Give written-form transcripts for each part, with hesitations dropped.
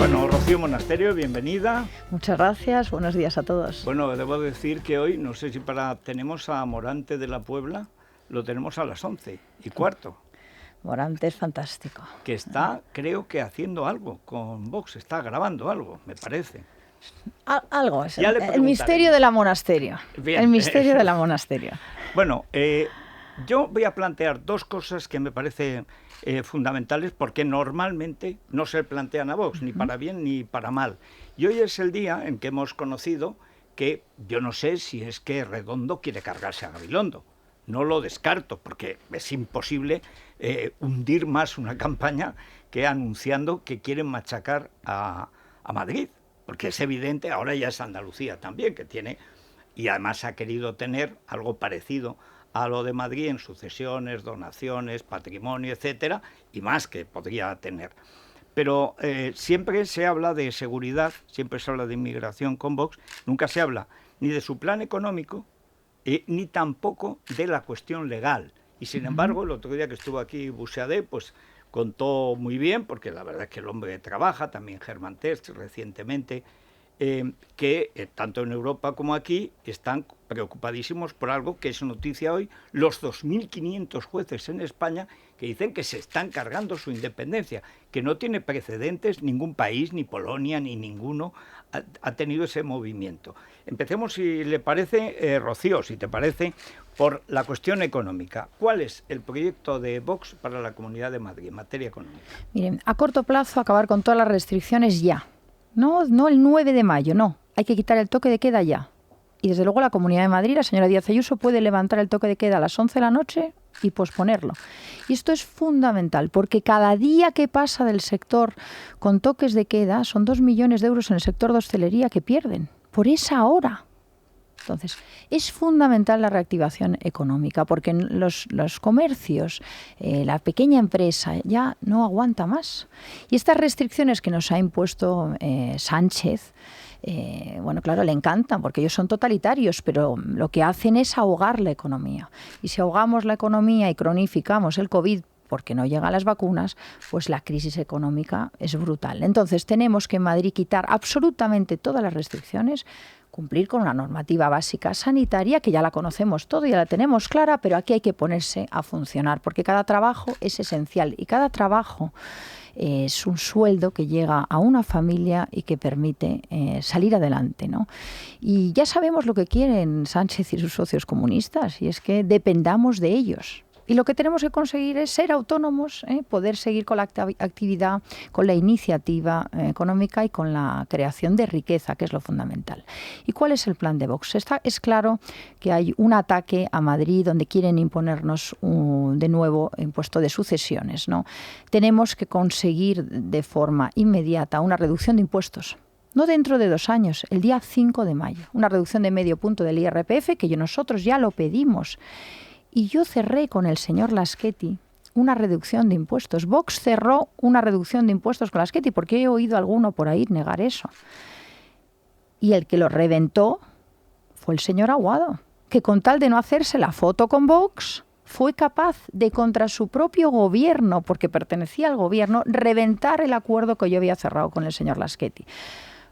Bueno, Rocío Monasterio, bienvenida. Muchas gracias, buenos días a todos. Bueno, debo decir que hoy, no sé si tenemos a Morante de la Puebla, lo tenemos a las 11:15. Morante es fantástico. Que está, creo que haciendo algo con Vox, está grabando algo, me parece. Algo es el misterio de la Monasterio. Bien, el misterio de la Monasterio. Bueno, yo voy a plantear dos cosas que me parecen fundamentales porque normalmente no se plantean a Vox, ni para bien ni para mal. Y hoy es el día en que hemos conocido que yo no sé si es que Redondo quiere cargarse a Gabilondo. No lo descarto, porque es imposible hundir más una campaña que anunciando que quieren machacar a Madrid. Porque es evidente, ahora ya es Andalucía también, que tiene, y además ha querido tener algo parecido a lo de Madrid en sucesiones, donaciones, patrimonio, etcétera, y más que podría tener. Pero siempre se habla de seguridad, siempre se habla de inmigración con Vox, nunca se habla ni de su plan económico, ni tampoco de la cuestión legal. Y sin embargo, el otro día que estuvo aquí Buxadé, pues contó muy bien, porque la verdad es que el hombre trabaja, también Germán Terz recientemente, que tanto en Europa como aquí están preocupadísimos por algo que es noticia hoy, los 2.500 jueces en España que dicen que se están cargando su independencia, que no tiene precedentes, ningún país, ni Polonia, ni ninguno ha tenido ese movimiento. Empecemos, si le parece, Rocío, si te parece, por la cuestión económica. ¿Cuál es el proyecto de Vox para la Comunidad de Madrid en materia económica? Miren, a corto plazo acabar con todas las restricciones ya. No el 9 de mayo, no. Hay que quitar el toque de queda ya. Y desde luego la Comunidad de Madrid, la señora Díaz Ayuso, puede levantar el toque de queda a las 11 de la noche y posponerlo. Y esto es fundamental, porque cada día que pasa del sector con toques de queda son 2 millones de euros en el sector de hostelería que pierden por esa hora. Entonces, es fundamental la reactivación económica, porque los comercios, la pequeña empresa ya no aguanta más. Y estas restricciones que nos ha impuesto Sánchez, bueno, claro, le encantan, porque ellos son totalitarios, pero lo que hacen es ahogar la economía. Y si ahogamos la economía y cronificamos el COVID, porque no llegan las vacunas, pues la crisis económica es brutal. Entonces, tenemos que en Madrid quitar absolutamente todas las restricciones, cumplir con una normativa básica sanitaria, que ya la conocemos todo, ya la tenemos clara, pero aquí hay que ponerse a funcionar, porque cada trabajo es esencial y cada trabajo es un sueldo que llega a una familia y que permite salir adelante, ¿no? Y ya sabemos lo que quieren Sánchez y sus socios comunistas, y es que dependamos de ellos. Y lo que tenemos que conseguir es ser autónomos, poder seguir con la actividad, con la iniciativa económica y con la creación de riqueza, que es lo fundamental. ¿Y cuál es el plan de Vox? Es claro que hay un ataque a Madrid donde quieren imponernos de nuevo impuesto de sucesiones, ¿no? Tenemos que conseguir de forma inmediata una reducción de impuestos. No dentro de 2 años, el día 5 de mayo. Una reducción de medio punto del IRPF, que nosotros ya lo pedimos. Y yo cerré con el señor Laschetti una reducción de impuestos. Vox cerró una reducción de impuestos con Laschetti, porque he oído a alguno por ahí negar eso. Y el que lo reventó fue el señor Aguado, que con tal de no hacerse la foto con Vox, fue capaz de, contra su propio gobierno, porque pertenecía al gobierno, reventar el acuerdo que yo había cerrado con el señor Laschetti.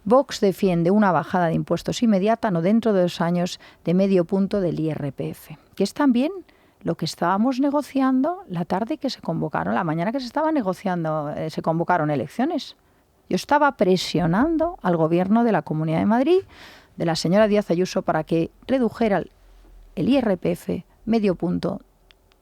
Vox defiende una bajada de impuestos inmediata, no dentro de 2 años, de medio punto del IRPF, que es también lo que estábamos negociando la tarde que se convocaron, la mañana que se estaba negociando, se convocaron elecciones. Yo estaba presionando al gobierno de la Comunidad de Madrid, de la señora Díaz Ayuso, para que redujera el IRPF medio punto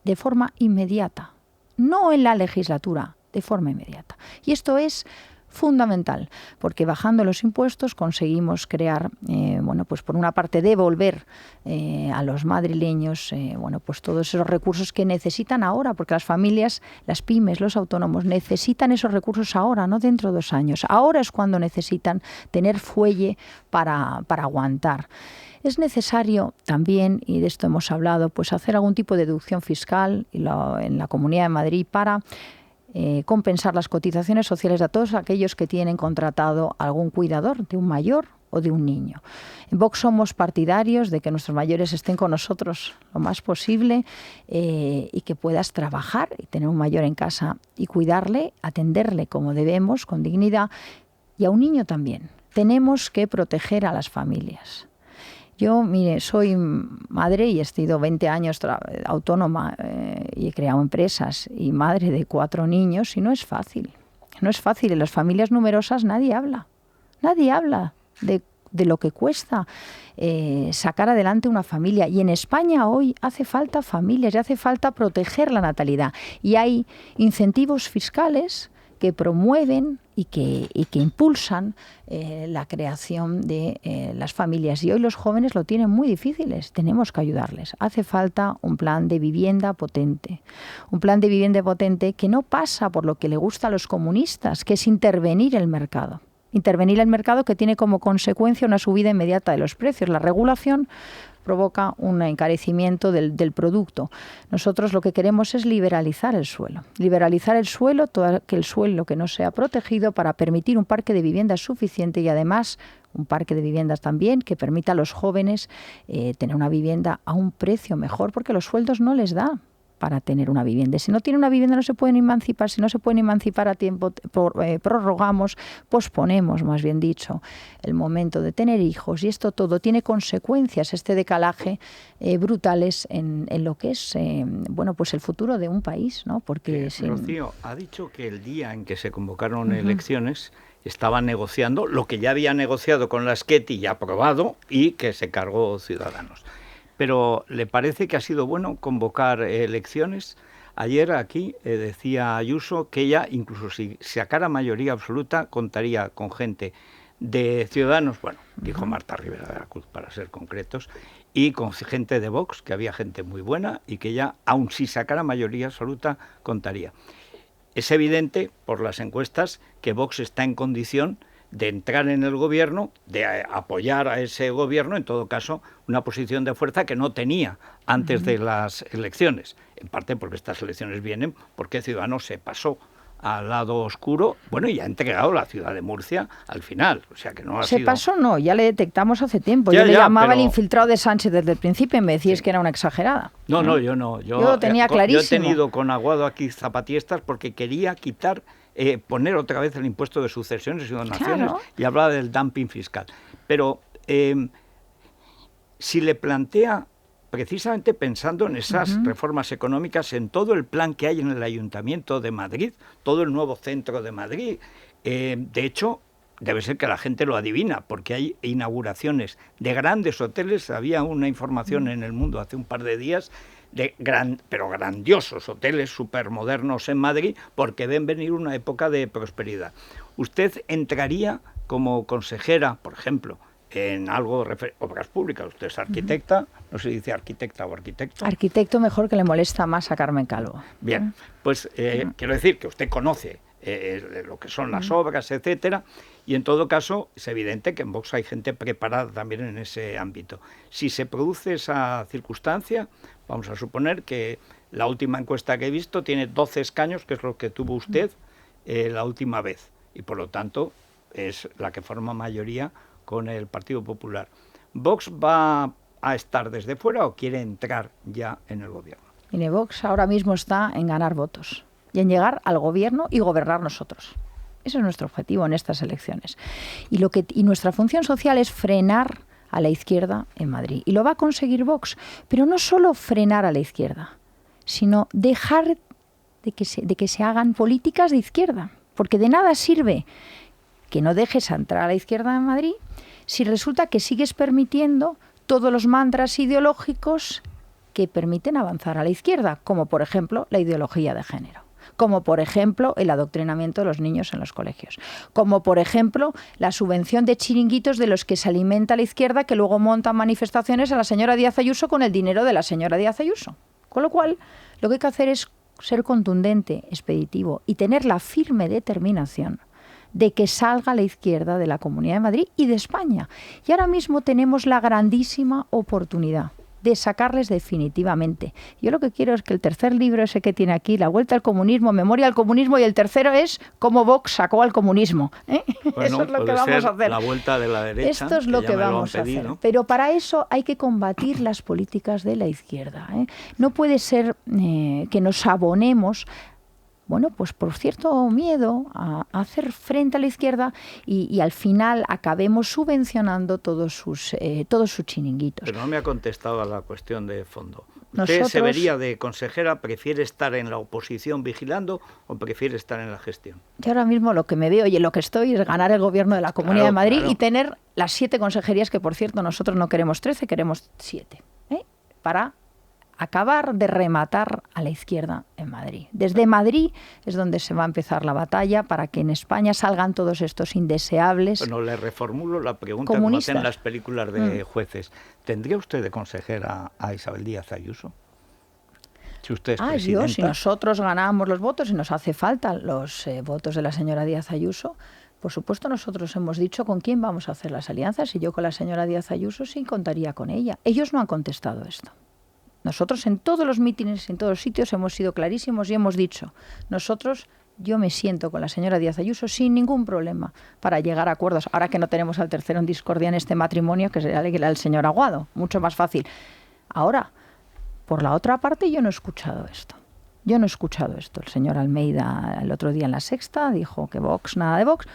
de forma inmediata, no en la legislatura, de forma inmediata. Y esto es fundamental, porque bajando los impuestos conseguimos crear, bueno, pues por una parte devolver a los madrileños, bueno, pues todos esos recursos que necesitan ahora, porque las familias, las pymes, los autónomos necesitan esos recursos ahora, no dentro de 2 años. Ahora es cuando necesitan tener fuelle para aguantar. Es necesario también, y de esto hemos hablado, pues hacer algún tipo de deducción fiscal en la Comunidad de Madrid para compensar las cotizaciones sociales de todos aquellos que tienen contratado algún cuidador, de un mayor o de un niño. En Vox somos partidarios de que nuestros mayores estén con nosotros lo más posible y que puedas trabajar y tener un mayor en casa y cuidarle, atenderle como debemos, con dignidad. y a un niño también. Tenemos que proteger a las familias. Yo, mire, soy madre y he sido 20 años autónoma y he creado empresas y madre de 4 niños y no es fácil. No es fácil. En las familias numerosas nadie habla. Nadie habla de lo que cuesta sacar adelante una familia. Y en España hoy hace falta familias y hace falta proteger la natalidad. Y hay incentivos fiscales que promueven y que impulsan la creación de las familias. Y hoy los jóvenes lo tienen muy difíciles. Tenemos que ayudarles. Hace falta un plan de vivienda potente. Un plan de vivienda potente que no pasa por lo que le gusta a los comunistas, que es intervenir el mercado. Intervenir el mercado que tiene como consecuencia una subida inmediata de los precios. La regulación provoca un encarecimiento del producto. Nosotros lo que queremos es liberalizar el suelo. Liberalizar el suelo, todo aquel suelo que no sea protegido, para permitir un parque de viviendas suficiente y además un parque de viviendas también que permita a los jóvenes tener una vivienda a un precio mejor, porque los sueldos no les da para tener una vivienda. Si no tienen una vivienda no se pueden emancipar. Si no se pueden emancipar a tiempo, prorrogamos, posponemos, más bien dicho, el momento de tener hijos. Y esto todo tiene consecuencias, este decalaje brutales en lo que es bueno, pues el futuro de un país, ¿no? Porque Rocío, ha dicho que el día en que se convocaron elecciones estaban negociando lo que ya había negociado con la Esqueti y aprobado y que se cargó Ciudadanos. Pero ¿le parece que ha sido bueno convocar elecciones? Ayer aquí decía Ayuso que ella, incluso si sacara mayoría absoluta, contaría con gente de Ciudadanos, bueno, dijo Marta Rivera de la Cruz para ser concretos, y con gente de Vox, que había gente muy buena y que ella, aun si sacara mayoría absoluta, contaría. Es evidente, por las encuestas, que Vox está en condición de entrar en el gobierno, de apoyar a ese gobierno, en todo caso, una posición de fuerza que no tenía antes de las elecciones. En parte porque estas elecciones vienen porque Ciudadanos se pasó al lado oscuro, bueno, y ha entregado la ciudad de Murcia al final. O sea que no ha sido... Se pasó, no, ya le detectamos hace tiempo. Yo le llamaba el infiltrado de Sánchez desde el principio y me decíais que era una exagerada. No, yo no. Yo tenía clarísimo. Yo he tenido con Aguado aquí zapatistas porque quería quitar... poner otra vez el impuesto de sucesiones y donaciones, claro, y hablaba del dumping fiscal. Pero si le plantea, precisamente pensando en esas reformas económicas, en todo el plan que hay en el Ayuntamiento de Madrid, todo el nuevo centro de Madrid, de hecho, debe ser que la gente lo adivina, porque hay inauguraciones de grandes hoteles. Había una información en El Mundo hace un par de días pero grandiosos hoteles supermodernos en Madrid, porque ven venir una época de prosperidad. ¿Usted entraría como consejera, por ejemplo, en algo de obras públicas? Usted es arquitecta, no se dice arquitecta o arquitecto. Arquitecto mejor, que le molesta más a Carmen Calvo. Bien, pues quiero decir que usted conoce lo que son las obras, etcétera, y en todo caso es evidente que en Vox hay gente preparada también en ese ámbito. Si se produce esa circunstancia, vamos a suponer que la última encuesta que he visto tiene 12 escaños, que es lo que tuvo usted la última vez, y por lo tanto es la que forma mayoría con el Partido Popular. ¿Vox va a estar desde fuera o quiere entrar ya en el gobierno? Mire, Vox ahora mismo está en ganar votos y en llegar al gobierno y gobernar nosotros. Ese es nuestro objetivo en estas elecciones. Y nuestra función social es frenar a la izquierda en Madrid. Y lo va a conseguir Vox. Pero no solo frenar a la izquierda, sino dejar de que se hagan políticas de izquierda. Porque de nada sirve que no dejes entrar a la izquierda en Madrid si resulta que sigues permitiendo todos los mantras ideológicos que permiten avanzar a la izquierda, como por ejemplo la ideología de género, como por ejemplo el adoctrinamiento de los niños en los colegios, como por ejemplo la subvención de chiringuitos de los que se alimenta la izquierda, que luego montan manifestaciones a la señora Díaz Ayuso con el dinero de la señora Díaz Ayuso. Con lo cual, lo que hay que hacer es ser contundente, expeditivo y tener la firme determinación de que salga la izquierda de la Comunidad de Madrid y de España. Y ahora mismo tenemos la grandísima oportunidad de sacarles definitivamente. Yo lo que quiero es que el tercer libro ese que tiene aquí, La Vuelta al Comunismo, Memoria al Comunismo, y el tercero es Cómo Vox sacó al comunismo. Bueno, eso es lo que vamos a hacer. La vuelta de la derecha. Esto es lo que vamos a hacer. Pero para eso hay que combatir las políticas de la izquierda. No puede ser que nos abonemos bueno, pues por cierto miedo a hacer frente a la izquierda y al final acabemos subvencionando todos sus chiringuitos. Pero no me ha contestado a la cuestión de fondo. ¿Usted Nosotros, se vería de consejera, prefiere estar en la oposición vigilando o prefiere estar en la gestión? yo ahora mismo lo que me veo y en lo que estoy es ganar el gobierno de la Comunidad de Madrid y tener las 7 consejerías que, por cierto, nosotros no queremos 13, queremos 7, para acabar de rematar a la izquierda en Madrid. Desde Madrid es donde se va a empezar la batalla para que en España salgan todos estos indeseables. Bueno, le reformulo la pregunta comunistas. como hacen las películas de jueces. ¿Tendría usted de consejera a Isabel Díaz Ayuso? Si usted es presidenta. Si nosotros ganamos los votos y nos hace falta los votos de la señora Díaz Ayuso, por supuesto nosotros hemos dicho con quién vamos a hacer las alianzas y yo con la señora Díaz Ayuso sí contaría con ella. Ellos no han contestado esto. Nosotros en todos los mítines, en todos los sitios hemos sido clarísimos y hemos dicho, yo me siento con la señora Díaz Ayuso sin ningún problema para llegar a acuerdos. Ahora que no tenemos al tercero en discordia en este matrimonio, que será el señor Aguado, mucho más fácil. Ahora, por la otra parte, yo no he escuchado esto. El señor Almeida el otro día en La Sexta dijo que Vox, nada de Vox.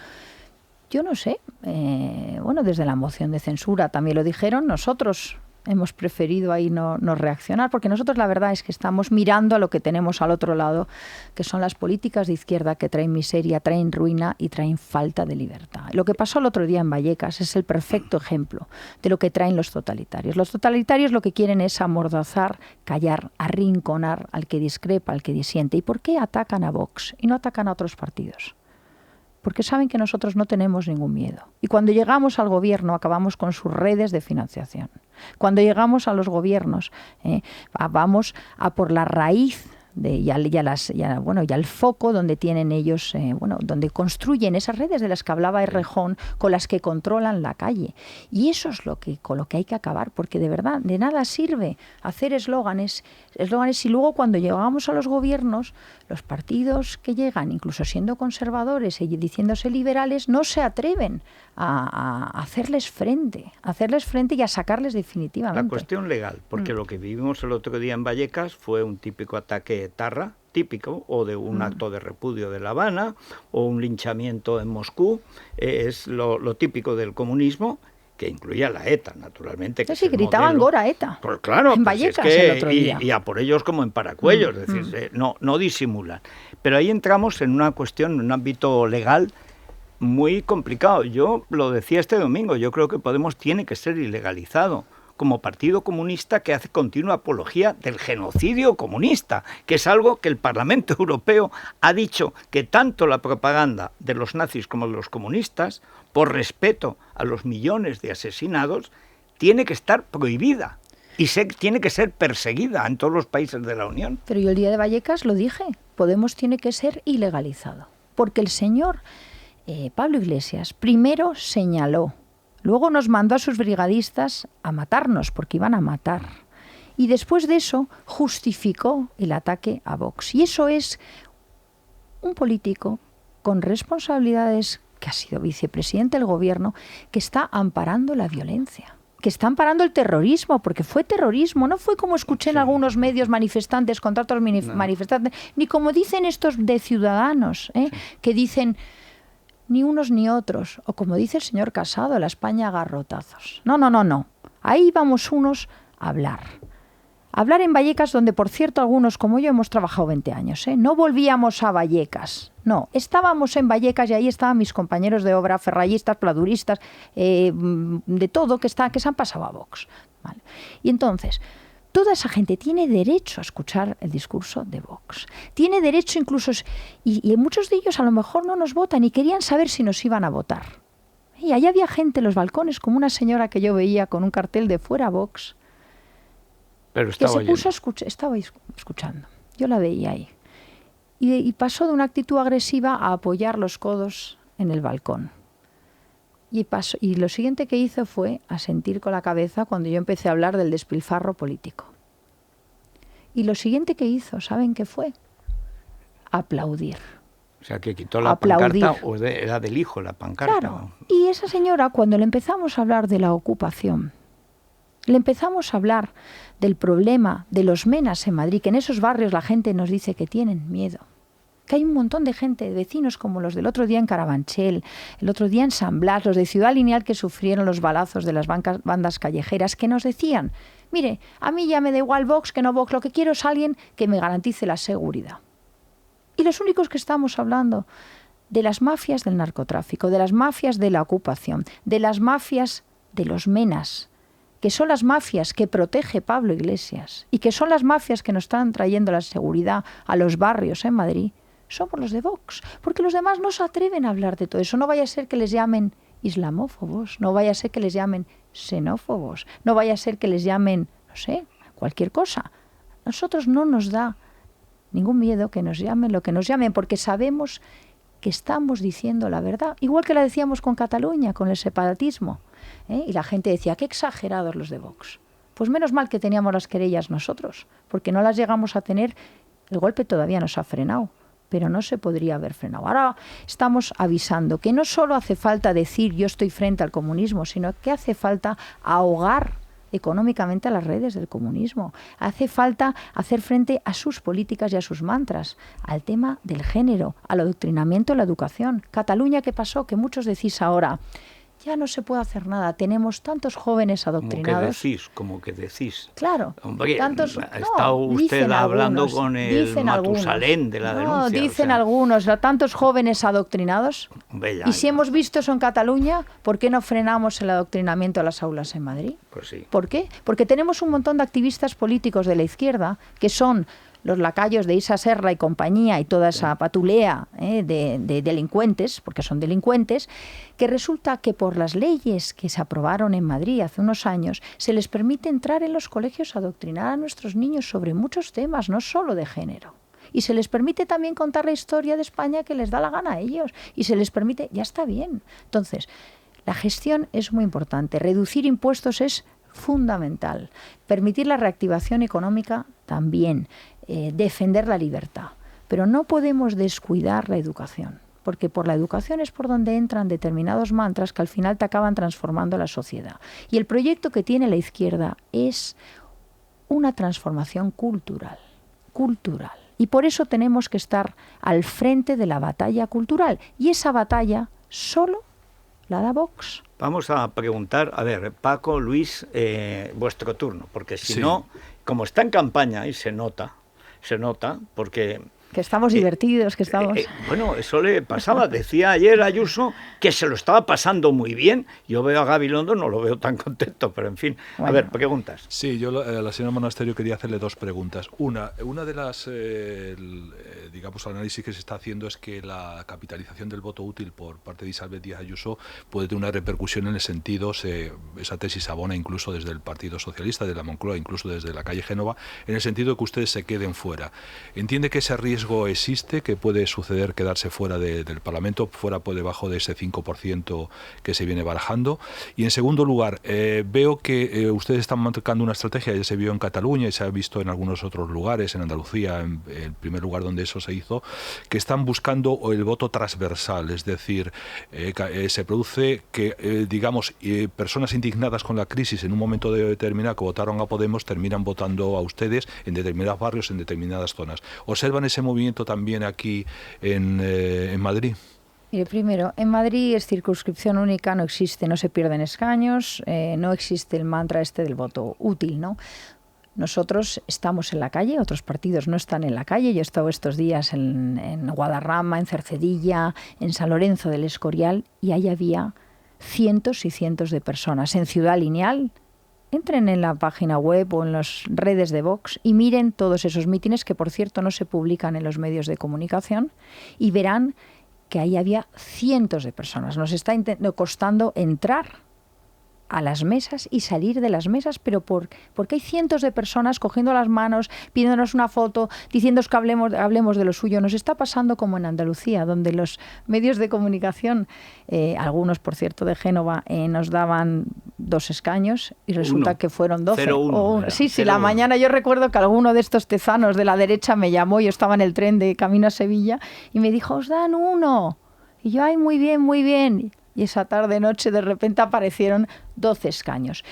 Yo no sé, desde la moción de censura también lo dijeron, nosotros hemos preferido ahí no reaccionar, porque nosotros la verdad es que estamos mirando a lo que tenemos al otro lado, que son las políticas de izquierda que traen miseria, traen ruina y traen falta de libertad. Lo que pasó el otro día en Vallecas es el perfecto ejemplo de lo que traen los totalitarios. Los totalitarios lo que quieren es amordazar, callar, arrinconar al que discrepa, al que disiente. ¿Y por qué atacan a Vox y no atacan a otros partidos? Porque saben que nosotros no tenemos ningún miedo. Y cuando llegamos al gobierno acabamos con sus redes de financiación. Cuando llegamos a los gobiernos vamos a por la raíz y al foco donde tienen ellos, donde construyen esas redes de las que hablaba Errejón, con las que controlan la calle. Y eso es con lo que hay que acabar, porque de verdad, de nada sirve hacer eslóganes y luego cuando llegamos a los gobiernos, los partidos que llegan, incluso siendo conservadores y diciéndose liberales, no se atreven a hacerles frente y a sacarles definitivamente. La cuestión legal, porque lo que vivimos el otro día en Vallecas fue un típico ataque etarra, típico, o de un acto de repudio de La Habana, o un linchamiento en Moscú, es lo típico del comunismo, que incluía la ETA, naturalmente. Que sí, gritaban Gora ETA. Pues claro, en Vallecas el otro día. Y a por ellos como en paracuellos, es decir, no disimulan. Pero ahí entramos en una cuestión, en un ámbito legal muy complicado. Yo lo decía este domingo, yo creo que Podemos tiene que ser ilegalizado como partido comunista que hace continua apología del genocidio comunista, que es algo que el Parlamento Europeo ha dicho que tanto la propaganda de los nazis como de los comunistas, por respeto a los millones de asesinados, tiene que estar prohibida y tiene que ser perseguida en todos los países de la Unión. Pero yo el día de Vallecas lo dije, Podemos tiene que ser ilegalizado, porque el señor Pablo Iglesias primero señaló, luego nos mandó a sus brigadistas a matarnos, porque iban a matar. Y después de eso justificó el ataque a Vox. Y eso es un político con responsabilidades, que ha sido vicepresidente del gobierno, que está amparando la violencia, que está amparando el terrorismo, porque fue terrorismo, no fue como escuché en algunos medios manifestantes contra otros manifestantes, ni como dicen estos de Ciudadanos, que dicen ni unos ni otros, o como dice el señor Casado, la España a garrotazos. No. Ahí vamos unos a hablar. Hablar en Vallecas, donde por cierto algunos como yo hemos trabajado 20 años. No volvíamos a Vallecas, no. Estábamos en Vallecas y ahí estaban mis compañeros de obra, ferrallistas, pladuristas, de todo, que se han pasado a Vox. ¿Vale? Y entonces, toda esa gente tiene derecho a escuchar el discurso de Vox. Tiene derecho incluso, y muchos de ellos a lo mejor no nos votan y querían saber si nos iban a votar. Y ahí había gente en los balcones, como una señora que yo veía con un cartel de fuera Vox, pero que se puso estaba escuchando. Yo la veía ahí. Y pasó de una actitud agresiva a apoyar los codos en el balcón. Y lo siguiente que hizo fue asentir con la cabeza cuando yo empecé a hablar del despilfarro político. Y lo siguiente que hizo, ¿saben qué fue? Aplaudir. O sea, que quitó la pancarta, o era del hijo la pancarta. Claro. Y esa señora, cuando le empezamos a hablar de la ocupación, le empezamos a hablar del problema de los menas en Madrid, que en esos barrios la gente nos dice que tienen miedo. que hay un montón de gente, de vecinos como los del otro día en Carabanchel, el otro día en San Blas, los de Ciudad Lineal que sufrieron los balazos de las bandas callejeras, que nos decían, mire, a mí ya me da igual Vox que no Vox, lo que quiero es alguien que me garantice la seguridad. Y los únicos que estamos hablando de las mafias del narcotráfico, de las mafias de la ocupación, de las mafias de los menas, que son las mafias que protege Pablo Iglesias y que son las mafias que nos están trayendo la seguridad a los barrios en Madrid, somos los de Vox, porque los demás no se atreven a hablar de todo eso. No vaya a ser que les llamen islamófobos, no vaya a ser que les llamen xenófobos, no vaya a ser que les llamen, no sé, cualquier cosa. A nosotros no nos da ningún miedo que nos llamen lo que nos llamen, porque sabemos que estamos diciendo la verdad, igual que la decíamos con Cataluña, con el separatismo, ¿eh? Y la gente decía, qué exagerados los de Vox. Pues menos mal que teníamos las querellas nosotros, porque no las llegamos a tener, el golpe todavía nos ha frenado, pero no se podría haber frenado. Ahora estamos avisando que no solo hace falta decir yo estoy frente al comunismo, sino que hace falta ahogar económicamente a las redes del comunismo. Hace falta hacer frente a sus políticas y a sus mantras, al tema del género, al adoctrinamiento en la educación. Cataluña, ¿qué pasó? Que muchos decís ahora, ya no se puede hacer nada, tenemos tantos jóvenes adoctrinados. Como que decís. Claro. Hombre, tantos, está usted hablando algunos, con el Matusalén de la denuncia. No, dicen algunos, tantos jóvenes adoctrinados. Ya, y si hemos visto eso en Cataluña, ¿por qué no frenamos el adoctrinamiento a las aulas en Madrid? Pues sí. ¿Por qué? Porque tenemos un montón de activistas políticos de la izquierda que son los lacayos de Isa Serra y compañía y toda esa patulea de delincuentes, porque son delincuentes, que resulta que por las leyes que se aprobaron en Madrid hace unos años, se les permite entrar en los colegios a adoctrinar a nuestros niños sobre muchos temas, no solo de género. Y se les permite también contar la historia de España que les da la gana a ellos. Y se les permite, ya está bien. Entonces, la gestión es muy importante. Reducir impuestos es fundamental. Permitir la reactivación económica también. Defender la libertad. Pero no podemos descuidar la educación, porque por la educación es por donde entran determinados mantras que al final te acaban transformando la sociedad. Y el proyecto que tiene la izquierda es una transformación cultural. Y por eso tenemos que estar al frente de la batalla cultural. Y esa batalla solo la da Vox. Vamos a preguntar, a ver, Paco, Luis, vuestro turno, porque si no, como está en campaña y se nota, porque... Que estamos divertidos, que estamos... bueno, eso le pasaba. Decía ayer Ayuso que se lo estaba pasando muy bien. Yo veo a Gabilondo, no lo veo tan contento, pero en fin. Bueno. A ver, preguntas. Sí, yo a la señora Monasterio quería hacerle dos preguntas. Una de las, digamos, análisis que se está haciendo es que la capitalización del voto útil por parte de Isabel Díaz Ayuso puede tener una repercusión en el sentido, esa tesis abona incluso desde el Partido Socialista, de la Moncloa, incluso desde la calle Génova, en el sentido de que ustedes se queden fuera. ¿Entiende que ese riesgo existe, que puede suceder quedarse fuera del Parlamento, fuera por debajo de ese 5% que se viene barajando? Y en segundo lugar, veo que ustedes están marcando una estrategia, ya se vio en Cataluña y se ha visto en algunos otros lugares, en Andalucía, en el primer lugar donde eso se hizo, que están buscando el voto transversal, es decir, se produce que, digamos, personas indignadas con la crisis en un momento determinado que votaron a Podemos terminan votando a ustedes en determinados barrios, en determinadas zonas. ¿Observan ese movimiento también aquí en Madrid? Mire, primero, en Madrid es circunscripción única, no existe, no se pierden escaños, no existe el mantra del voto útil, ¿no? Nosotros estamos en la calle, otros partidos no están en la calle. Yo he estado estos días en Guadarrama, en Cercedilla, en San Lorenzo del Escorial, y ahí había cientos y cientos de personas. En Ciudad Lineal, entren en la página web o en las redes de Vox y miren todos esos mítines, que por cierto no se publican en los medios de comunicación, y verán que ahí había cientos de personas. Nos está costando entrar a las mesas y salir de las mesas, pero porque hay cientos de personas cogiendo las manos, pidiéndonos una foto, diciendo que hablemos de lo suyo. Nos está pasando como en Andalucía, donde los medios de comunicación, algunos por cierto de Génova, nos daban 2 escaños y resulta que fueron 12. 0-1. Sí, la mañana yo recuerdo que alguno de estos tezanos de la derecha me llamó, yo estaba en el tren de camino a Sevilla y me dijo, os dan 1. Y yo, ay, muy bien, muy bien. Y esa tarde-noche de repente aparecieron 12 escaños.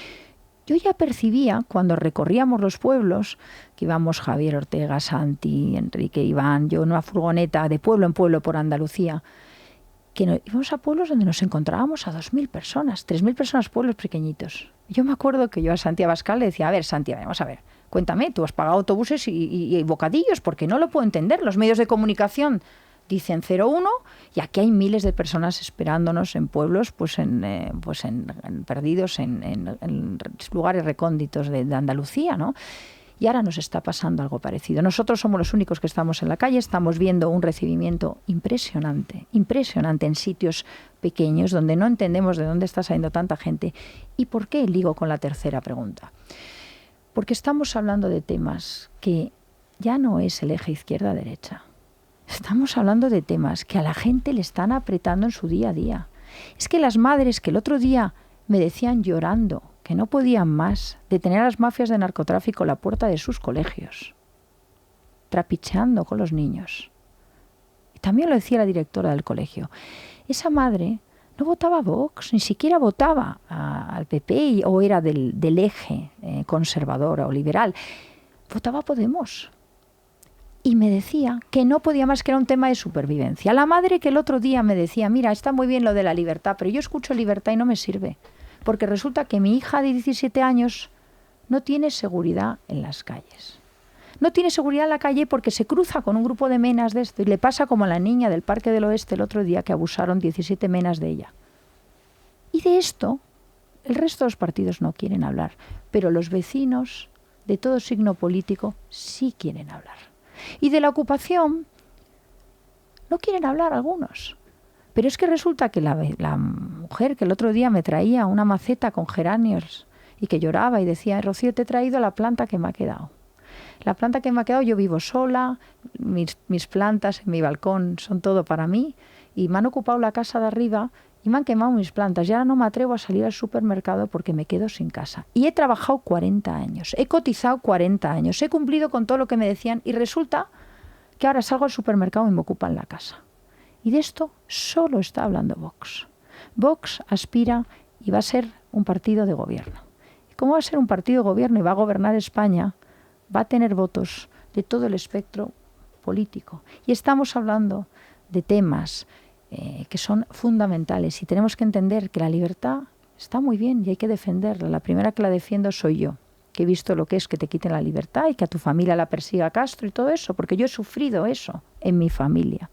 Yo ya percibía, cuando recorríamos los pueblos, que íbamos Javier, Ortega, Santi, Enrique, Iván, yo en una furgoneta de pueblo en pueblo por Andalucía, que íbamos a pueblos donde nos encontrábamos a 2.000 personas, 3.000 personas, pueblos pequeñitos. Yo me acuerdo que yo a Santi Abascal le decía, a ver, Santi, vamos a ver, cuéntame, tú has pagado autobuses y bocadillos, porque no lo puedo entender. Los medios de comunicación dicen 0,1 y aquí hay miles de personas esperándonos en pueblos, perdidos en lugares recónditos de Andalucía, ¿no? Y ahora nos está pasando algo parecido. Nosotros somos los únicos que estamos en la calle, estamos viendo un recibimiento impresionante en sitios pequeños donde no entendemos de dónde está saliendo tanta gente. ¿Y por qué ligo con la tercera pregunta? Porque estamos hablando de temas que ya no es el eje izquierda-derecha. Estamos hablando de temas que a la gente le están apretando en su día a día. Es que las madres que el otro día me decían llorando que no podían más de tener a las mafias de narcotráfico a la puerta de sus colegios, trapicheando con los niños. Y también lo decía la directora del colegio. Esa madre no votaba a Vox, ni siquiera votaba al PP o era del eje conservador o liberal. Votaba a Podemos. Y me decía que no podía más, que era un tema de supervivencia. La madre que el otro día me decía, mira, está muy bien lo de la libertad, pero yo escucho libertad y no me sirve. Porque resulta que mi hija de 17 años no tiene seguridad en las calles. No tiene seguridad en la calle porque se cruza con un grupo de menas de esto y le pasa como a la niña del Parque del Oeste el otro día que abusaron 17 menas de ella. Y de esto el resto de los partidos no quieren hablar, pero los vecinos de todo signo político sí quieren hablar. Y de la ocupación no quieren hablar algunos. Pero es que resulta que la mujer que el otro día me traía una maceta con geranios y que lloraba y decía, Rocío, te he traído la planta que me ha quedado. La planta que me ha quedado, yo vivo sola, mis plantas en mi balcón son todo para mí y me han ocupado la casa de arriba y me han quemado mis plantas. Y ahora no me atrevo a salir al supermercado porque me quedo sin casa. Y he trabajado 40 años, he cotizado 40 años, he cumplido con todo lo que me decían y resulta que ahora salgo al supermercado y me ocupan la casa. Y de esto solo está hablando Vox. Vox aspira y va a ser un partido de gobierno. Y como va a ser un partido de gobierno y va a gobernar España, va a tener votos de todo el espectro político. Y estamos hablando de temas que son fundamentales y tenemos que entender que la libertad está muy bien y hay que defenderla. La primera que la defiendo soy yo, que he visto lo que es que te quiten la libertad y que a tu familia la persiga Castro y todo eso, porque yo he sufrido eso en mi familia.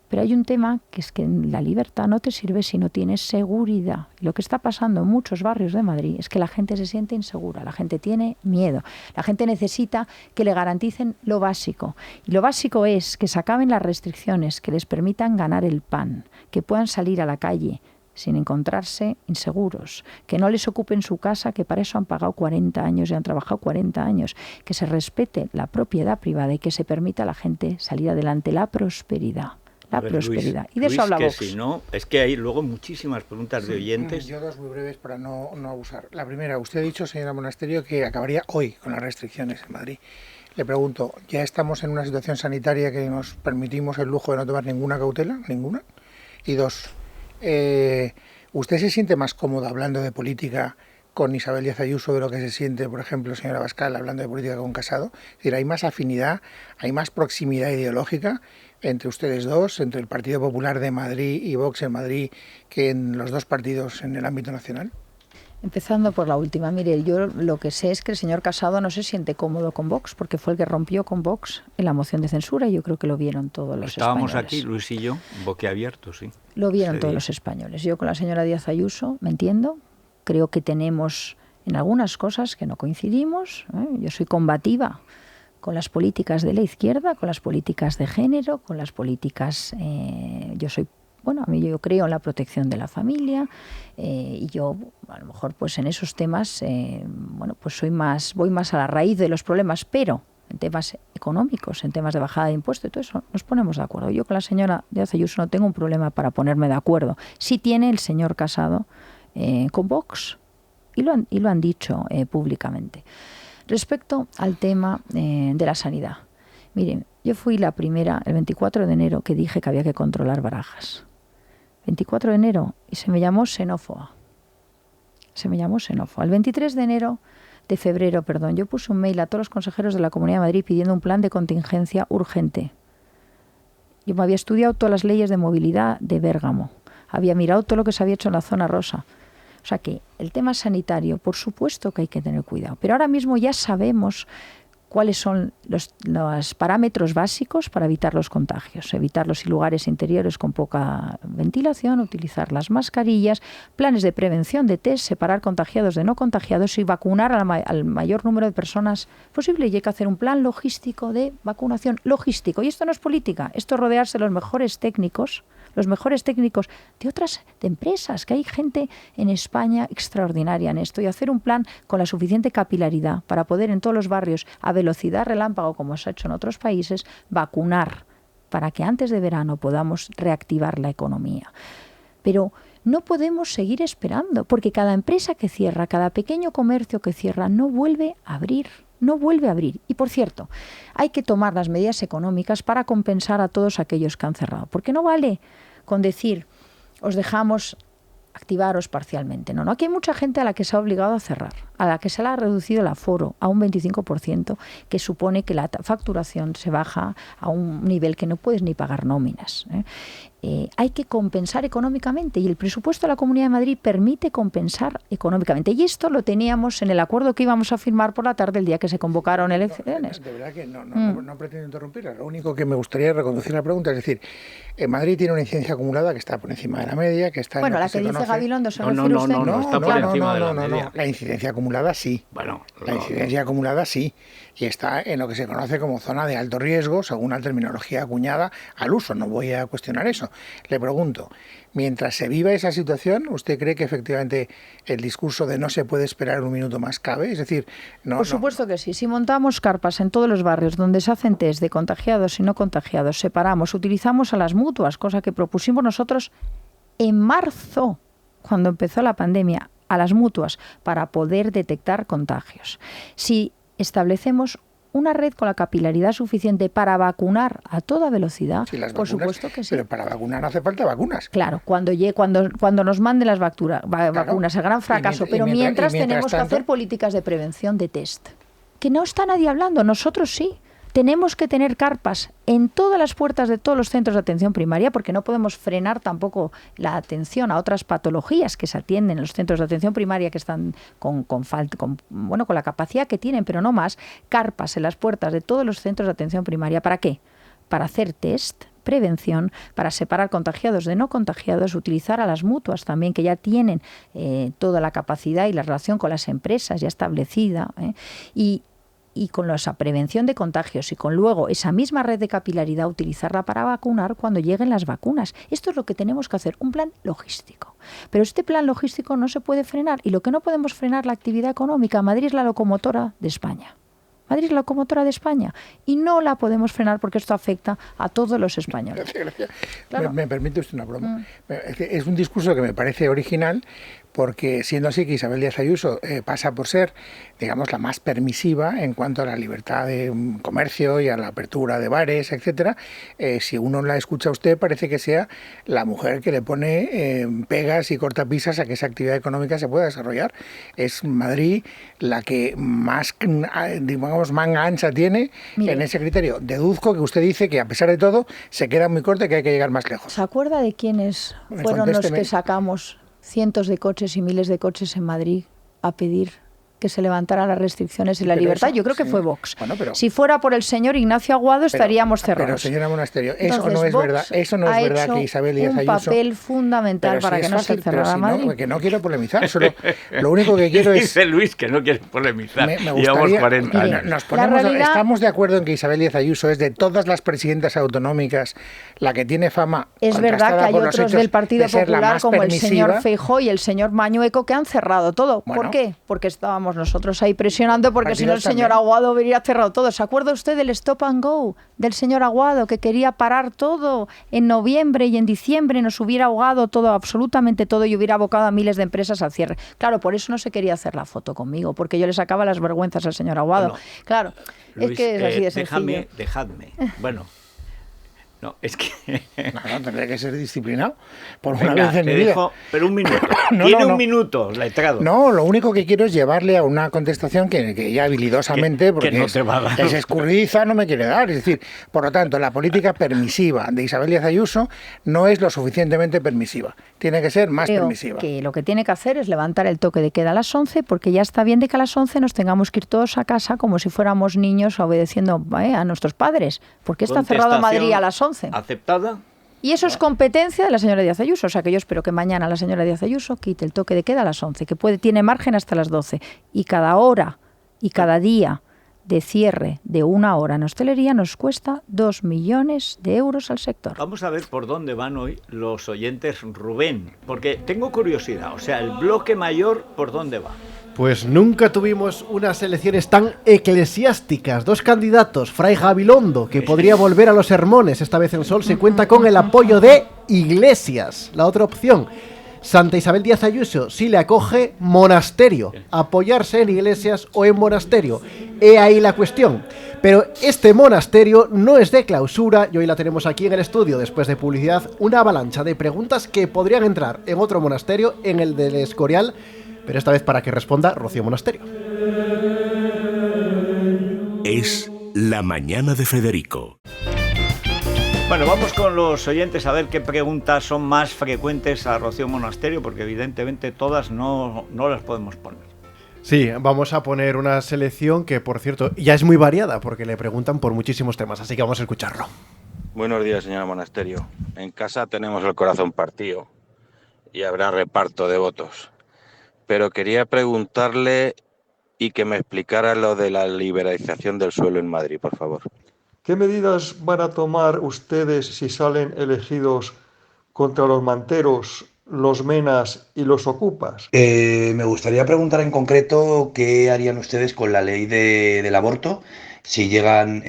Pero hay un tema que es que la libertad no te sirve si no tienes seguridad. Y lo que está pasando en muchos barrios de Madrid es que la gente se siente insegura, la gente tiene miedo, la gente necesita que le garanticen lo básico. Y lo básico es que se acaben las restricciones, que les permitan ganar el pan, que puedan salir a la calle sin encontrarse inseguros, que no les ocupen su casa, que para eso han pagado 40 años y han trabajado 40 años, que se respete la propiedad privada y que se permita a la gente salir adelante, la prosperidad. La prosperidad. Luis, y de eso habla Vox. Si no, es que hay luego muchísimas preguntas de oyentes. Yo dos muy breves para no abusar. La primera, usted ha dicho, señora Monasterio, que acabaría hoy con las restricciones en Madrid. Le pregunto, ¿ya estamos en una situación sanitaria que nos permitimos el lujo de no tomar ninguna cautela? ¿Ninguna? Y dos, ¿usted se siente más cómodo hablando de política con Isabel Díaz Ayuso de lo que se siente, por ejemplo, señora Abascal, hablando de política con Casado? Es decir, ¿hay más afinidad, hay más proximidad ideológica entre ustedes dos, entre el Partido Popular de Madrid y Vox en Madrid, que en los dos partidos en el ámbito nacional? Empezando por la última, mire, yo lo que sé es que el señor Casado no se siente cómodo con Vox, porque fue el que rompió con Vox en la moción de censura y yo creo que lo vieron todos los Estábamos españoles. aquí, Luis y yo, boquiabiertos, sí. Lo vieron Sí. todos los españoles. Yo con la señora Díaz Ayuso me entiendo, creo que tenemos en algunas cosas que no coincidimos, yo soy combativa con las políticas de la izquierda, con las políticas de género, con las políticas, yo creo en la protección de la familia y yo a lo mejor pues en esos temas voy más a la raíz de los problemas, pero en temas económicos, en temas de bajada de impuestos y todo eso, nos ponemos de acuerdo. Yo con la señora Díaz Ayuso no tengo un problema para ponerme de acuerdo. Sí tiene el señor Casado con Vox y lo han dicho públicamente. Respecto al tema de la sanidad, miren, yo fui la primera, el 24 de enero, que dije que había que controlar Barajas. 24 de enero, y se me llamó xenófoba. se me llamó xenófoba. El 23 de febrero, yo puse un mail a todos los consejeros de la Comunidad de Madrid pidiendo un plan de contingencia urgente. Yo me había estudiado todas las leyes de movilidad de Bérgamo, había mirado todo lo que se había hecho en la zona rosa. O sea que el tema sanitario, por supuesto que hay que tener cuidado, pero ahora mismo ya sabemos cuáles son los parámetros básicos para evitar los contagios, evitar los lugares interiores con poca ventilación, utilizar las mascarillas, planes de prevención de test, separar contagiados de no contagiados y vacunar al mayor número de personas posible. Y hay que hacer un plan logístico de vacunación logístico. Y esto no es política, esto es rodearse de los mejores técnicos de empresas, que hay gente en España extraordinaria en esto, y hacer un plan con la suficiente capilaridad para poder en todos los barrios, a velocidad relámpago, como se ha hecho en otros países, vacunar para que antes de verano podamos reactivar la economía. Pero no podemos seguir esperando, porque cada empresa que cierra, cada pequeño comercio que cierra, no vuelve a abrir. Y, por cierto, hay que tomar las medidas económicas para compensar a todos aquellos que han cerrado. Porque no vale con decir, os dejamos activaros parcialmente. No, aquí hay mucha gente a la que se ha obligado a cerrar, a la que se le ha reducido el aforo a un 25%, que supone que la facturación se baja a un nivel que no puedes ni pagar nóminas. Hay que compensar económicamente y el presupuesto de la Comunidad de Madrid permite compensar económicamente. Y esto lo teníamos en el acuerdo que íbamos a firmar por la tarde el día que se convocaron elecciones. De verdad que no pretendo interrumpir. Lo único que me gustaría es reconducir la pregunta. Es decir, Madrid tiene una incidencia acumulada que está por encima de la media, que está... Bueno, en la que dice Gabilondo, no, está por encima de la media. La incidencia acumulada sí. Bueno, la incidencia acumulada sí. Y está en lo que se conoce como zona de alto riesgo, según la terminología acuñada al uso. No voy a cuestionar eso. Le pregunto, mientras se viva esa situación, ¿usted cree que efectivamente el discurso de no se puede esperar un minuto más cabe? Es decir, Por supuesto que sí. Si montamos carpas en todos los barrios donde se hacen test de contagiados y no contagiados, separamos, utilizamos a las mutuas, cosa que propusimos nosotros en marzo, cuando empezó la pandemia, a las mutuas, para poder detectar contagios. Si establecemos una red con la capilaridad suficiente para vacunar a toda velocidad, sí, las por vacunas, supuesto que sí. Pero para vacunar hace falta vacunas. Claro, cuando nos manden las vacunas, el gran fracaso. Pero mientras tenemos que hacer políticas de prevención de test. Que no está nadie hablando, nosotros sí. Tenemos que tener carpas en todas las puertas de todos los centros de atención primaria, porque no podemos frenar tampoco la atención a otras patologías que se atienden en los centros de atención primaria, que están con la capacidad que tienen, pero no más. Carpas en las puertas de todos los centros de atención primaria. ¿Para qué? Para hacer test, prevención, para separar contagiados de no contagiados, utilizar a las mutuas también, que ya tienen toda la capacidad y la relación con las empresas ya establecida, y con esa prevención de contagios y con luego esa misma red de capilaridad utilizarla para vacunar cuando lleguen las vacunas. Esto es lo que tenemos que hacer, un plan logístico. Pero este plan logístico no se puede frenar, y lo que no podemos frenar es la actividad económica. Madrid es la locomotora de España. Madrid es la locomotora de España y no la podemos frenar porque esto afecta a todos los españoles. Gracias. Claro. ¿Me permite usted una broma? Es un discurso que me parece original, porque siendo así que Isabel Díaz Ayuso pasa por ser, digamos, la más permisiva en cuanto a la libertad de comercio y a la apertura de bares, etcétera, si uno la escucha a usted parece que sea la mujer que le pone pegas y cortapisas a que esa actividad económica se pueda desarrollar. Es Madrid la que más, digamos, manga ancha tiene. Mire, en ese criterio. Deduzco que usted dice que a pesar de todo se queda muy corta y que hay que llegar más lejos. ¿Se acuerda de quiénes fueron los que sacamos cientos de coches y miles de coches en Madrid a pedir que se levantaran las restricciones y la libertad? Yo creo que fue Vox. Bueno, pero, si fuera por el señor Ignacio Aguado estaríamos cerrados. Pero señora Monasterio, eso no es verdad. Eso no es verdad que Isabel Díaz Ayuso... un papel fundamental para que no se cerrara Madrid. No, que no quiero polemizar. Lo único que quiero es... Dice Luis que no quiere polemizar. Llevamos 40 años. Estamos de acuerdo en que Isabel Díaz Ayuso es de todas las presidentas autonómicas la que tiene fama. Es verdad que hay otros del Partido Popular como el señor Feijóo y el señor Mañueco que han cerrado todo. ¿Por qué? Porque estábamos nosotros ahí presionando, porque si no el señor Aguado hubiera cerrado todo. ¿Se acuerda usted del stop and go del señor Aguado, que quería parar todo en noviembre y en diciembre nos hubiera ahogado todo, absolutamente todo, y hubiera abocado a miles de empresas al cierre? Claro, por eso no se quería hacer la foto conmigo, porque yo le sacaba las vergüenzas al señor Aguado. Bueno, claro, Luis, es que es así de sencillo. Dejadme. Bueno, No, es que... No, tendré que ser disciplinado por una Venga, vez en te mi vida. dejo, pero un minuto. No, Tiene no. un minuto, letrado. No, lo único que quiero es llevarle a una contestación que ella habilidosamente, porque no te va a dar. es escurridiza, no me quiere dar. Es decir, por lo tanto, la política permisiva de Isabel Díaz Ayuso no es lo suficientemente permisiva. Tiene que ser más Creo permisiva. que lo que tiene que hacer es levantar el toque de queda a las 11, porque ya está bien de que a las 11 nos tengamos que ir todos a casa como si fuéramos niños obedeciendo a nuestros padres. ¿Por qué está cerrado Madrid a las 11? ¿Aceptada? Y eso es competencia de la señora Díaz Ayuso. O sea que yo espero que mañana la señora Díaz Ayuso quite el toque de queda a las 11, que tiene margen hasta las 12. Y cada hora y cada día de cierre de 1 hora en hostelería nos cuesta 2 millones de euros al sector. Vamos a ver por dónde van hoy los oyentes, Rubén, porque tengo curiosidad. O sea, el bloque mayor, ¿por dónde va? Pues nunca tuvimos unas elecciones tan eclesiásticas. 2 candidatos, Fray Gabilondo, que podría volver a los sermones, esta vez en Sol, se cuenta con el apoyo de Iglesias. La otra opción, Santa Isabel Díaz Ayuso, si le acoge, monasterio. Apoyarse en Iglesias o en monasterio. He ahí la cuestión. Pero este monasterio no es de clausura, y hoy la tenemos aquí en el estudio, después de publicidad, una avalancha de preguntas que podrían entrar en otro monasterio, en el del Escorial, pero esta vez para que responda Rocío Monasterio. Es La Mañana de Federico. Bueno, vamos con los oyentes a ver qué preguntas son más frecuentes a Rocío Monasterio, porque evidentemente todas no las podemos poner. Sí, vamos a poner una selección que, por cierto, ya es muy variada, porque le preguntan por muchísimos temas, así que vamos a escucharlo. Buenos días, señora Monasterio. En casa tenemos el corazón partido y habrá reparto de votos. Pero quería preguntarle y que me explicara lo de la liberalización del suelo en Madrid, por favor. ¿Qué medidas van a tomar ustedes si salen elegidos contra los manteros, los menas y los ocupas? Me gustaría preguntar en concreto qué harían ustedes con la ley del aborto si llegan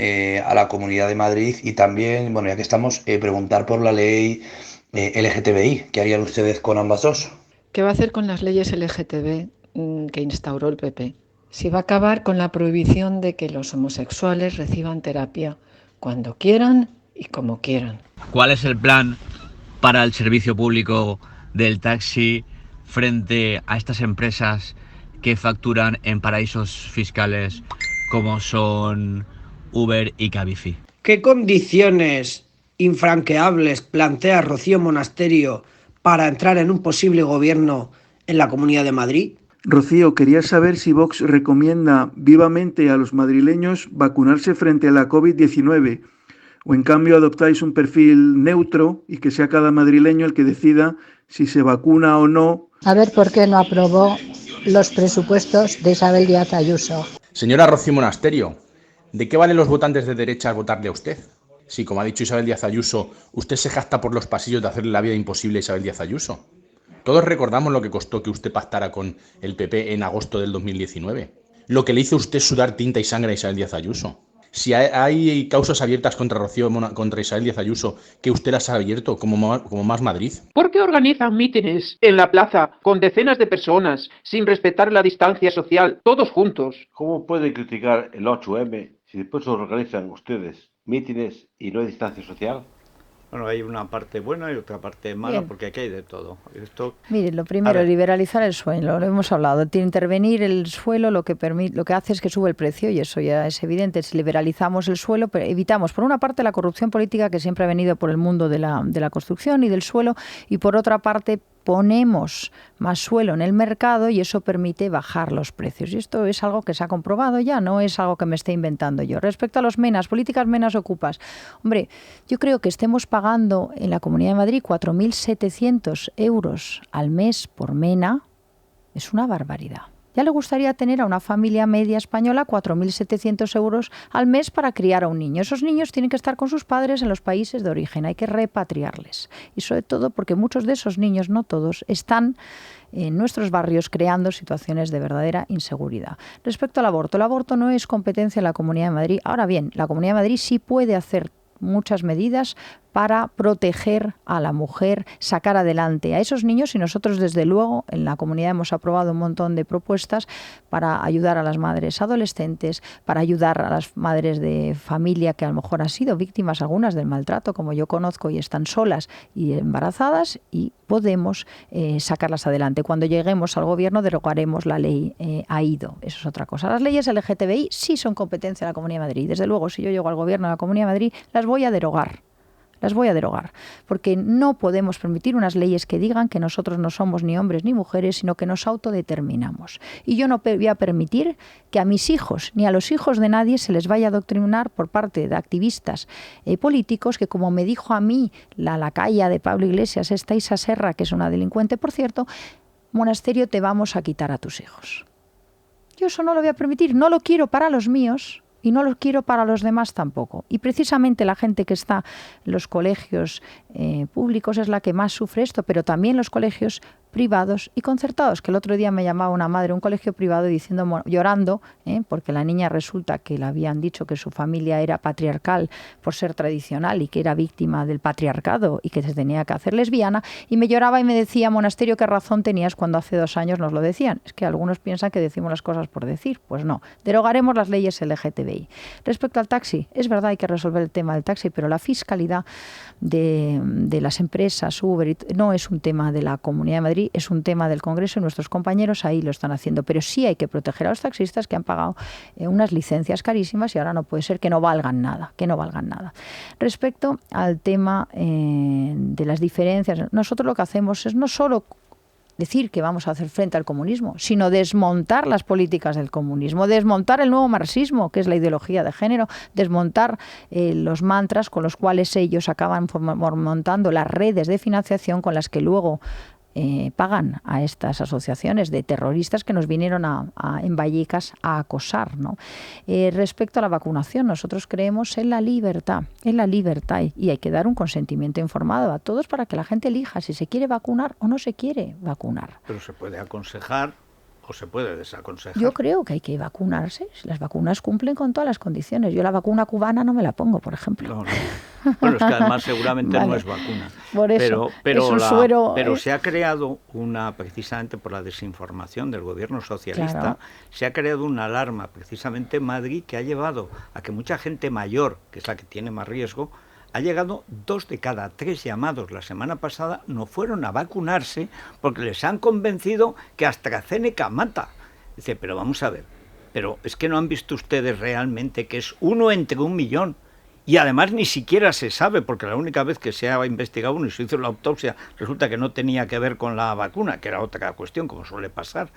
a la Comunidad de Madrid, y también, bueno, ya que estamos, preguntar por la ley LGTBI. ¿Qué harían ustedes con ambas dos? ¿Qué va a hacer con las leyes LGTB que instauró el PP? Si va a acabar con la prohibición de que los homosexuales reciban terapia cuando quieran y como quieran. ¿Cuál es el plan para el servicio público del taxi frente a estas empresas que facturan en paraísos fiscales como son Uber y Cabify? ¿Qué condiciones infranqueables plantea Rocío Monasterio para entrar en un posible gobierno en la Comunidad de Madrid? Rocío, quería saber si Vox recomienda vivamente a los madrileños vacunarse frente a la COVID-19 o en cambio adoptáis un perfil neutro y que sea cada madrileño el que decida si se vacuna o no. A ver por qué no aprobó los presupuestos de Isabel Díaz Ayuso. Señora Rocío Monasterio, ¿de qué valen los votantes de derecha votarle a usted? Si, como ha dicho Isabel Díaz Ayuso, usted se jacta por los pasillos de hacerle la vida imposible a Isabel Díaz Ayuso. Todos recordamos lo que costó que usted pactara con el PP en agosto del 2019. Lo que le hizo usted sudar tinta y sangre a Isabel Díaz Ayuso. Si hay causas abiertas contra Isabel Díaz Ayuso, que usted las ha abierto, como Más Madrid. ¿Por qué organizan mítines en la plaza con decenas de personas sin respetar la distancia social, todos juntos? ¿Cómo puede criticar el 8M si después organizan ustedes mítines y no hay distancia social? Bueno, hay una parte buena y otra parte mala. Bien. Porque aquí hay de todo. Mire, lo primero, liberalizar el suelo, lo hemos hablado. Intervenir el suelo lo que hace es que sube el precio, y eso ya es evidente. Si liberalizamos el suelo, pero evitamos, por una parte, la corrupción política que siempre ha venido por el mundo de la construcción y del suelo, y por otra parte, ponemos más suelo en el mercado y eso permite bajar los precios. Y esto es algo que se ha comprobado ya, no es algo que me esté inventando yo. Respecto a los menas, políticas menas ocupas. Hombre, yo creo que estemos pagando en la Comunidad de Madrid 4.700 euros al mes por mena. Es una barbaridad. Ya le gustaría tener a una familia media española 4.700 euros al mes para criar a un niño. Esos niños tienen que estar con sus padres en los países de origen, hay que repatriarles. Y sobre todo porque muchos de esos niños, no todos, están en nuestros barrios creando situaciones de verdadera inseguridad. Respecto al aborto, el aborto no es competencia de la Comunidad de Madrid. Ahora bien, la Comunidad de Madrid sí puede hacer muchas medidas para proteger a la mujer, sacar adelante a esos niños, y nosotros desde luego en la comunidad hemos aprobado un montón de propuestas para ayudar a las madres adolescentes, para ayudar a las madres de familia que a lo mejor han sido víctimas algunas del maltrato, como yo conozco, y están solas y embarazadas, y podemos sacarlas adelante. Cuando lleguemos al gobierno derogaremos la ley AIDO, eso es otra cosa. Las leyes LGTBI sí son competencia de la Comunidad de Madrid. Desde luego, si yo llego al gobierno de la Comunidad de Madrid, las voy a derogar. Las voy a derogar, porque no podemos permitir unas leyes que digan que nosotros no somos ni hombres ni mujeres, sino que nos autodeterminamos. Y yo no voy a permitir que a mis hijos ni a los hijos de nadie se les vaya a adoctrinar por parte de activistas políticos que, como me dijo a mí la lacaya de Pablo Iglesias, esta Isa Serra, que es una delincuente, por cierto, Monasterio, te vamos a quitar a tus hijos. Yo eso no lo voy a permitir, no lo quiero para los míos. Y no lo quiero para los demás tampoco. Y precisamente la gente que está en los colegios públicos es la que más sufre esto, pero también los colegios privados y concertados, que el otro día me llamaba una madre de un colegio privado diciendo, llorando, porque la niña resulta que le habían dicho que su familia era patriarcal por ser tradicional y que era víctima del patriarcado y que se tenía que hacer lesbiana, y me lloraba y me decía, Monasterio, ¿qué razón tenías cuando hace 2 años nos lo decían? Es que algunos piensan que decimos las cosas por decir. Pues no, derogaremos las leyes LGTBI. Respecto al taxi, es verdad, hay que resolver el tema del taxi, pero la fiscalidad de las empresas Uber no es un tema de la Comunidad de Madrid, es un tema del Congreso, y nuestros compañeros ahí lo están haciendo. Pero sí hay que proteger a los taxistas que han pagado unas licencias carísimas y ahora no puede ser que no valgan nada, Respecto al tema de las diferencias, nosotros lo que hacemos es no solo decir que vamos a hacer frente al comunismo, sino desmontar las políticas del comunismo, desmontar el nuevo marxismo, que es la ideología de género, desmontar los mantras con los cuales ellos acaban montando las redes de financiación con las que luego pagan a estas asociaciones de terroristas que nos vinieron en Vallecas a acosar, ¿no? Respecto a la vacunación, nosotros creemos en la libertad, y hay que dar un consentimiento informado a todos para que la gente elija si se quiere vacunar o no se quiere vacunar. Pero se puede aconsejar o se puede desaconsejar. Yo creo que hay que vacunarse. Las vacunas cumplen con todas las condiciones. Yo la vacuna cubana no me la pongo, por ejemplo. No. Bueno, es que además seguramente no es vacuna. Por eso, pero se ha creado precisamente por la desinformación del gobierno socialista, claro, se ha creado una alarma precisamente en Madrid que ha llevado a que mucha gente mayor, que es la que tiene más riesgo, ha llegado 2 de cada 3 llamados la semana pasada no fueron a vacunarse porque les han convencido que AstraZeneca mata. Dice, pero vamos a ver, pero es que no han visto ustedes realmente que es 1 entre 1 millón. Y además ni siquiera se sabe, porque la única vez que se ha investigado uno y se hizo la autopsia, resulta que no tenía que ver con la vacuna, que era otra cuestión, como suele pasar.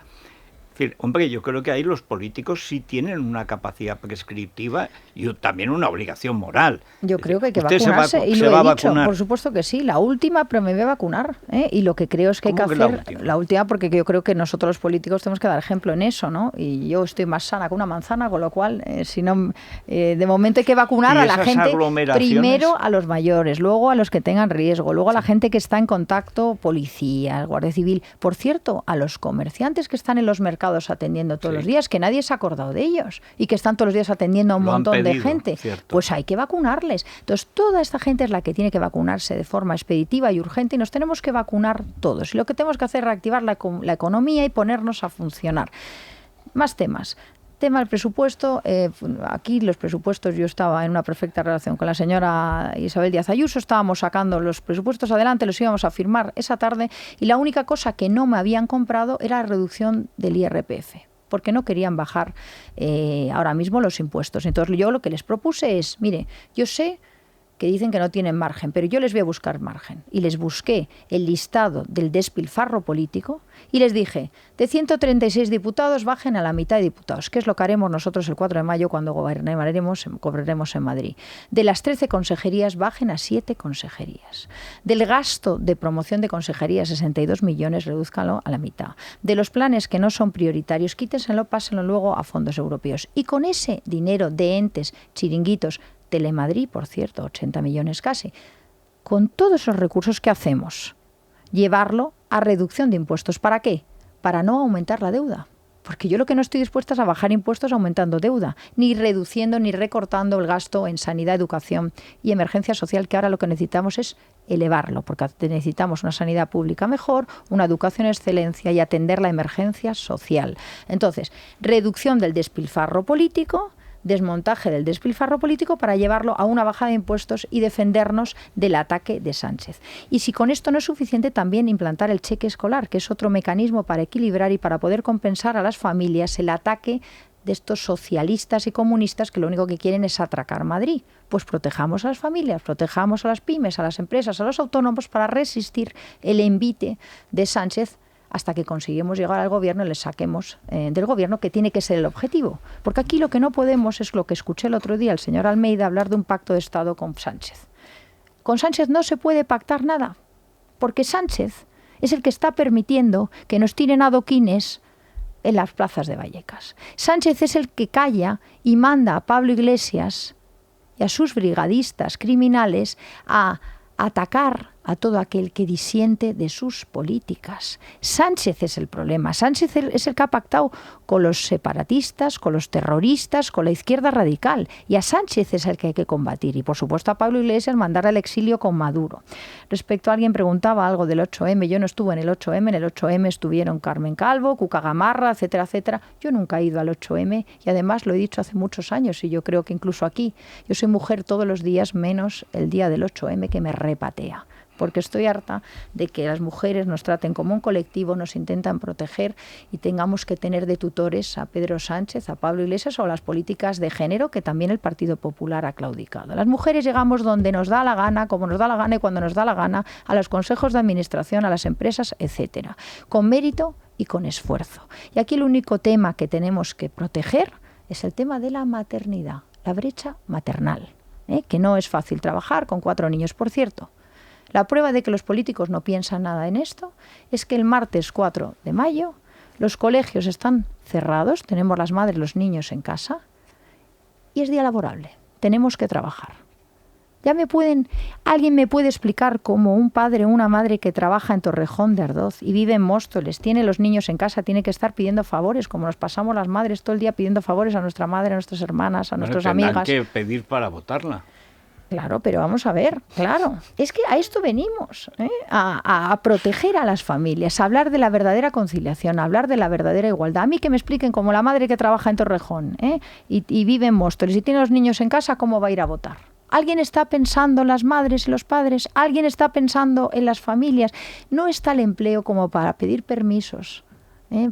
Es decir, hombre, yo creo que ahí los políticos sí tienen una capacidad prescriptiva y también una obligación moral. Yo creo que hay que vacunarse, y lo he dicho, por supuesto que sí, la última, pero me voy a vacunar, y lo que creo es que hay que hacer la última, porque yo creo que nosotros los políticos tenemos que dar ejemplo en eso, ¿no? Y yo estoy más sana que una manzana, con lo cual, si no, de momento hay que vacunar a la gente, primero a los mayores, luego a los que tengan riesgo, luego a la gente que está en contacto, policías, Guardia Civil, por cierto, a los comerciantes que están en los mercados atendiendo todos los días, que nadie se ha acordado de ellos y que están todos los días atendiendo a un montón de gente, pues hay que vacunarles. Entonces toda esta gente es la que tiene que vacunarse de forma expeditiva y urgente, y nos tenemos que vacunar todos, y lo que tenemos que hacer es reactivar la economía y ponernos a funcionar. Más temas. Tema del presupuesto, aquí los presupuestos, yo estaba en una perfecta relación con la señora Isabel Díaz Ayuso, estábamos sacando los presupuestos adelante, los íbamos a firmar esa tarde, y la única cosa que no me habían comprado era la reducción del IRPF, porque no querían bajar ahora mismo los impuestos. Entonces yo lo que les propuse es, mire, yo sé que dicen que no tienen margen, pero yo les voy a buscar margen. Y les busqué el listado del despilfarro político y les dije, de 136 diputados bajen a la mitad de diputados, que es lo que haremos nosotros el 4 de mayo cuando gobernaremos en Madrid. De las 13 consejerías bajen a 7 consejerías. Del gasto de promoción de consejerías, 62 millones, redúzcanlo a la mitad. De los planes que no son prioritarios, quítenselo, pásenlo luego a fondos europeos. Y con ese dinero de entes, chiringuitos, Telemadrid, por cierto, 80 millones casi. Con todos esos recursos que hacemos, llevarlo a reducción de impuestos. ¿Para qué? Para no aumentar la deuda. Porque yo lo que no estoy dispuesta es a bajar impuestos aumentando deuda, ni reduciendo ni recortando el gasto en sanidad, educación y emergencia social, que ahora lo que necesitamos es elevarlo, porque necesitamos una sanidad pública mejor, una educación de excelencia y atender la emergencia social. Entonces, reducción del despilfarro político, desmontaje del despilfarro político para llevarlo a una bajada de impuestos y defendernos del ataque de Sánchez. Y si con esto no es suficiente, también implantar el cheque escolar, que es otro mecanismo para equilibrar y para poder compensar a las familias el ataque de estos socialistas y comunistas que lo único que quieren es atracar Madrid. Pues protejamos a las familias, protejamos a las pymes, a las empresas, a los autónomos para resistir el envite de Sánchez hasta que conseguimos llegar al gobierno y le saquemos del gobierno, que tiene que ser el objetivo. Porque aquí lo que no podemos es lo que escuché el otro día al señor Almeida hablar de un pacto de Estado con Sánchez. Con Sánchez no se puede pactar nada, porque Sánchez es el que está permitiendo que nos tiren adoquines en las plazas de Vallecas. Sánchez es el que calla y manda a Pablo Iglesias y a sus brigadistas criminales a atacar a todo aquel que disiente de sus políticas. Sánchez es el problema. Sánchez es el que ha pactado con los separatistas, con los terroristas, con la izquierda radical. Y a Sánchez es el que hay que combatir. Y, por supuesto, a Pablo Iglesias mandar al exilio con Maduro. Respecto a alguien preguntaba algo del 8M. Yo no estuve en el 8M. En el 8M estuvieron Carmen Calvo, Cuca Gamarra, etcétera, etcétera. Yo nunca he ido al 8M y, además, lo he dicho hace muchos años y yo creo que incluso aquí. Yo soy mujer todos los días menos el día del 8M, que me repatea. Porque estoy harta de que las mujeres nos traten como un colectivo, nos intentan proteger y tengamos que tener de tutores a Pedro Sánchez, a Pablo Iglesias o a las políticas de género que también el Partido Popular ha claudicado. Las mujeres llegamos donde nos da la gana, como nos da la gana y cuando nos da la gana, a los consejos de administración, a las empresas, etcétera, con mérito y con esfuerzo. Y aquí el único tema que tenemos que proteger es el tema de la maternidad, la brecha maternal, que no es fácil trabajar con 4 niños, por cierto. La prueba de que los políticos no piensan nada en esto es que el martes 4 de mayo los colegios están cerrados, tenemos las madres, los niños en casa y es día laborable. Tenemos que trabajar. ¿Alguien me puede explicar cómo un padre o una madre que trabaja en Torrejón de Ardoz y vive en Móstoles, tiene los niños en casa, tiene que estar pidiendo favores, como nos pasamos las madres todo el día pidiendo favores a nuestra madre, a nuestras hermanas, a nuestras amigas? Tendrán que pedir para votarla. Claro, pero vamos a ver, claro, es que a esto venimos, a proteger a las familias, a hablar de la verdadera conciliación, a hablar de la verdadera igualdad. A mí que me expliquen, como la madre que trabaja en Torrejón y vive en Móstoles y tiene los niños en casa, ¿cómo va a ir a votar? ¿Alguien está pensando en las madres y los padres? ¿Alguien está pensando en las familias? No está el empleo como para pedir permisos,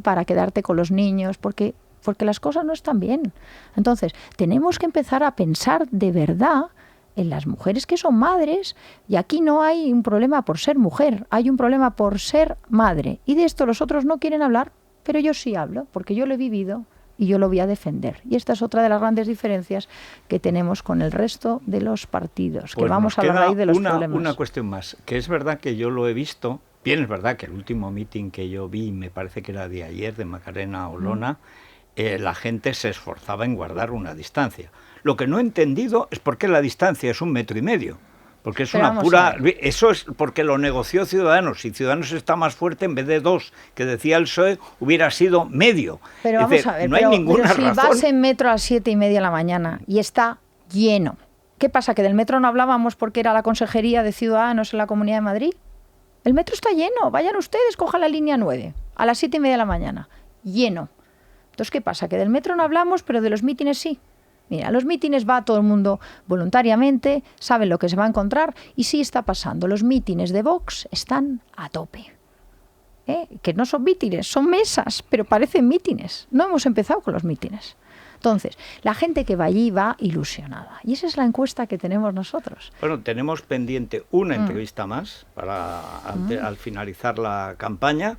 para quedarte con los niños, porque las cosas no están bien. Entonces, tenemos que empezar a pensar de verdad en las mujeres que son madres, y aquí no hay un problema por ser mujer, hay un problema por ser madre. Y de esto los otros no quieren hablar, pero yo sí hablo, porque yo lo he vivido y yo lo voy a defender. Y esta es otra de las grandes diferencias que tenemos con el resto de los partidos, que vamos a la raíz de los problemas. Una cuestión más, que es verdad que yo lo he visto, bien es verdad que el último meeting que yo vi, me parece que era de ayer, de Macarena Olona, la gente se esforzaba en guardar una distancia. Lo que no he entendido es por qué la distancia es 1,5 metros. Porque es una pura... Eso es porque lo negoció Ciudadanos. Si Ciudadanos está más fuerte, en vez de 2, que decía el PSOE, hubiera sido medio. Pero vamos a ver, no hay ninguna pero si razón. Vas en metro a las 7:30 de la mañana y está lleno, ¿qué pasa? ¿Que del metro no hablábamos porque era la consejería de Ciudadanos en la Comunidad de Madrid? El metro está lleno. Vayan ustedes, cojan la línea 9 a las 7:30 de la mañana. Lleno. Entonces, ¿qué pasa? Que del metro no hablamos, pero de los mítines sí. Mira, a los mítines va todo el mundo voluntariamente, saben lo que se va a encontrar y sí está pasando. Los mítines de Vox están a tope. Que no son mítines, son mesas, pero parecen mítines. No hemos empezado con los mítines. Entonces, la gente que va allí va ilusionada. Y esa es la encuesta que tenemos nosotros. Bueno, tenemos pendiente una entrevista más para al finalizar la campaña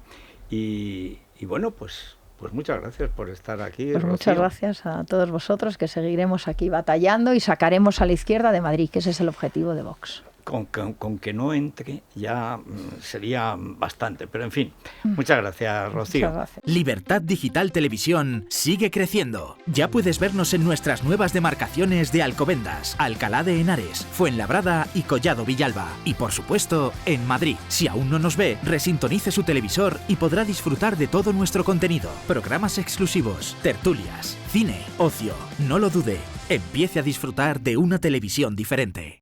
y bueno, pues muchas gracias por estar aquí. Pues Rocío. Muchas gracias a todos vosotros, que seguiremos aquí batallando y sacaremos a la izquierda de Madrid, que ese es el objetivo de Vox. con que no entre ya sería bastante. Pero en fin, muchas gracias, Rocío. Muchas gracias. Libertad Digital Televisión sigue creciendo. Ya puedes vernos en nuestras nuevas demarcaciones de Alcobendas, Alcalá de Henares, Fuenlabrada y Collado Villalba. Y por supuesto, en Madrid. Si aún no nos ve, resintonice su televisor y podrá disfrutar de todo nuestro contenido. Programas exclusivos, tertulias, cine, ocio. No lo dude. Empiece a disfrutar de una televisión diferente.